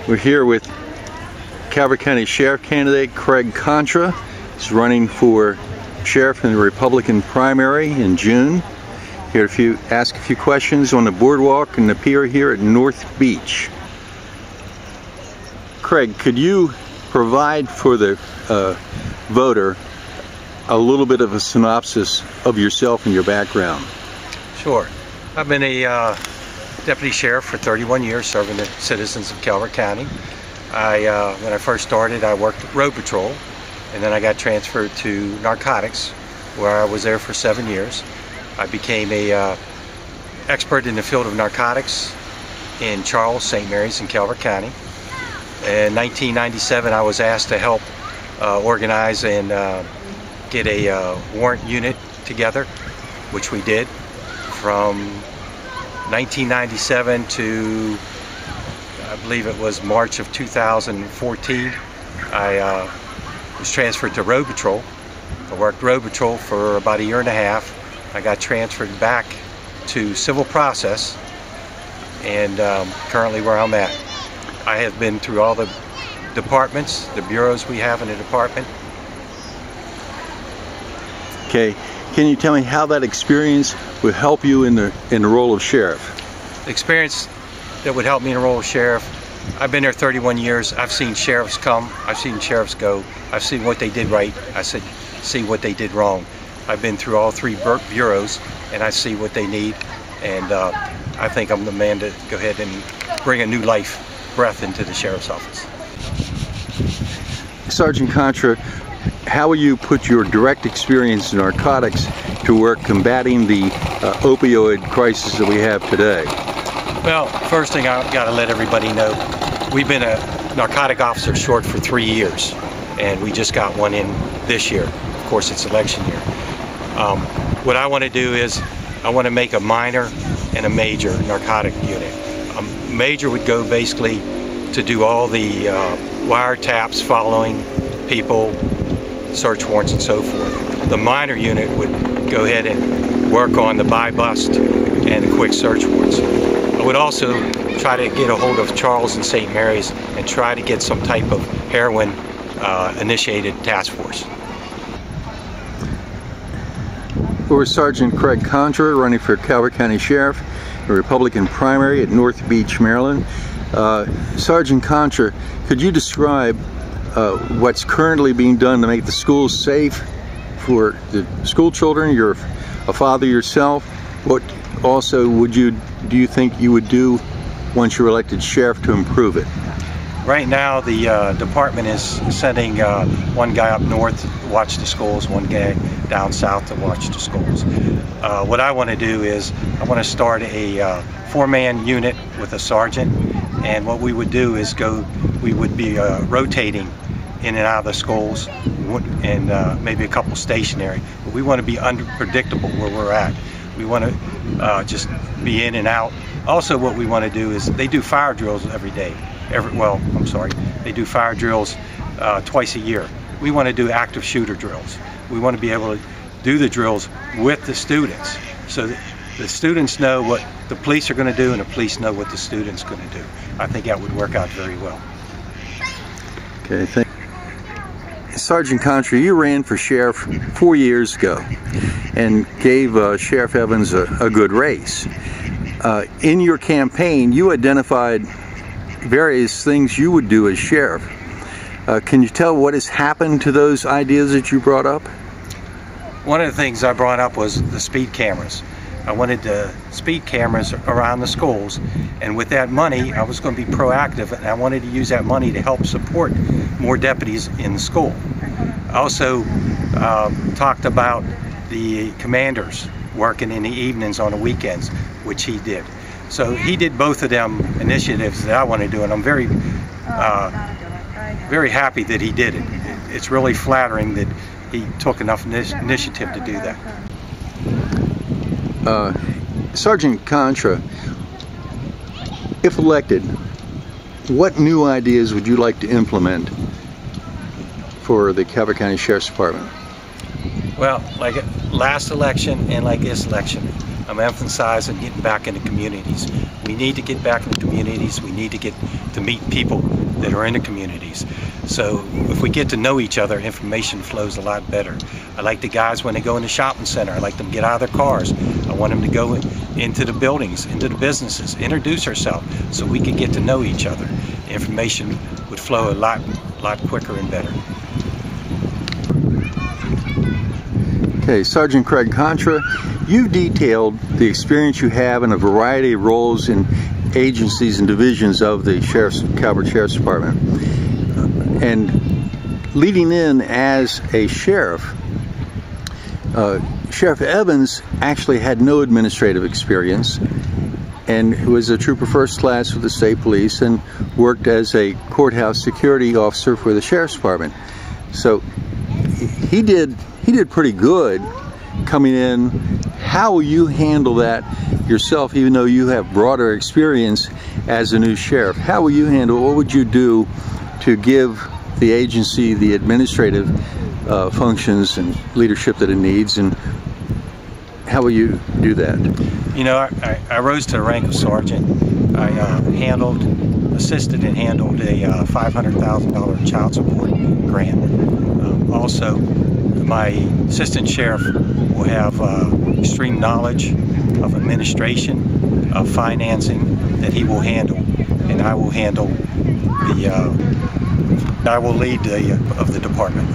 We're here with Calvert County Sheriff candidate Craig Kontra. He's running for sheriff in the Republican primary in June. Here to ask a few questions on the boardwalk and the pier here at North Beach. Craig, could you provide for the voter a little bit of a synopsis of yourself and your background? Sure. I've been a deputy sheriff for 31 years, serving the citizens of Calvert County. When I first started, I worked at road patrol, and then I got transferred to narcotics, where I was there for 7 years. I became a expert in the field of narcotics in Charles, St. Mary's, and Calvert County. In 1997, I was asked to help organize and get a warrant unit together, which we did. From 1997 to, I believe it was March of 2014, I was transferred to road patrol. I worked road patrol for about a year and a half. I got transferred back to civil process, and currently where I'm at. I have been through all the departments, the bureaus we have in the department. Okay, can you tell me how that experience would help you in the role of sheriff? The experience that would help me in the role of sheriff, I've been there 31 years. I've seen sheriffs come, I've seen sheriffs go, I've seen what they did right, I see what they did wrong. I've been through all three bureaus, and I see what they need, and I think I'm the man to go ahead and bring a new breath into the sheriff's office. Sergeant Kontra, how will you put your direct experience in narcotics to work combating the opioid crisis that we have today? Well, first thing I've got to let everybody know, we've been a narcotic officer short for 3 years, and we just got one in this year. Of course, it's election year. What I want to do is I want to make a minor and a major narcotic unit. A major would go basically to do all the wiretaps, following people, search warrants, and so forth. The minor unit would go ahead and work on the buy, bust, and the quick search warrants. I would also try to get a hold of Charles and St. Mary's and try to get some type of heroin initiated task force. We're Sergeant Craig Kontra, running for Calvert County Sheriff, a Republican primary at North Beach, Maryland. Sergeant Kontra, could you describe what's currently being done to make the schools safe for the school children? You're a father yourself. What also do you think you would do once you're elected sheriff to improve it? Right now, the department is sending one guy up north to watch the schools, one guy down south to watch the schools. What I want to do is I want to start a four-man unit with a sergeant, and what we would do is we would be rotating in and out of the schools, and maybe a couple stationary. But we want to be unpredictable where we're at. We want to just be in and out. Also, what we want to do is they do fire drills every day. They do fire drills twice a year. We want to do active shooter drills. We want to be able to do the drills with the students, so that the students know what the police are going to do and the police know what the students are going to do. I think that would work out very well. Okay, thank you. Sergeant Kontra, you ran for sheriff 4 years ago and gave Sheriff Evans a good race. In your campaign, you identified various things you would do as sheriff. Can you tell what has happened to those ideas that you brought up? One of the things I brought up was the speed cameras. I wanted the speed cameras around the schools, and with that money I was going to be proactive, and I wanted to use that money to help support more deputies in the school. I also talked about the commanders working in the evenings on the weekends, which he did. So he did both of them initiatives that I want to do, and I'm very happy that he did it. It's really flattering that he took enough initiative to do that. Sergeant Kontra, if elected, what new ideas would you like to implement for the Calvert County Sheriff's Department? Well, like last election and like this election, I'm emphasizing getting back into communities. We need to get back into communities. We need to get to meet people that are in the communities. So if we get to know each other, information flows a lot better. I like the guys when they go in the shopping center. I like them to get out of their cars. I want them to go into the buildings, into the businesses, introduce ourselves so we can get to know each other. Information would flow a lot quicker and better. Okay, Sergeant Craig Kontra, you detailed the experience you have in a variety of roles in agencies and divisions of the Calvert Sheriff's Department. And leading in as a sheriff, Sheriff Evans actually had no administrative experience and was a trooper first class with the state police and worked as a courthouse security officer for the Sheriff's Department. So he did pretty good coming in. How will you handle that yourself, even though you have broader experience as a new sheriff? How will you handle, what would you do to give the agency the administrative functions and leadership that it needs, and how will you do that? You know, I rose to the rank of sergeant. I assisted and handled a $500,000 child support grant. Also, my assistant sheriff will have extreme knowledge of administration, of financing that he will handle, and I will handle I will lead of the department.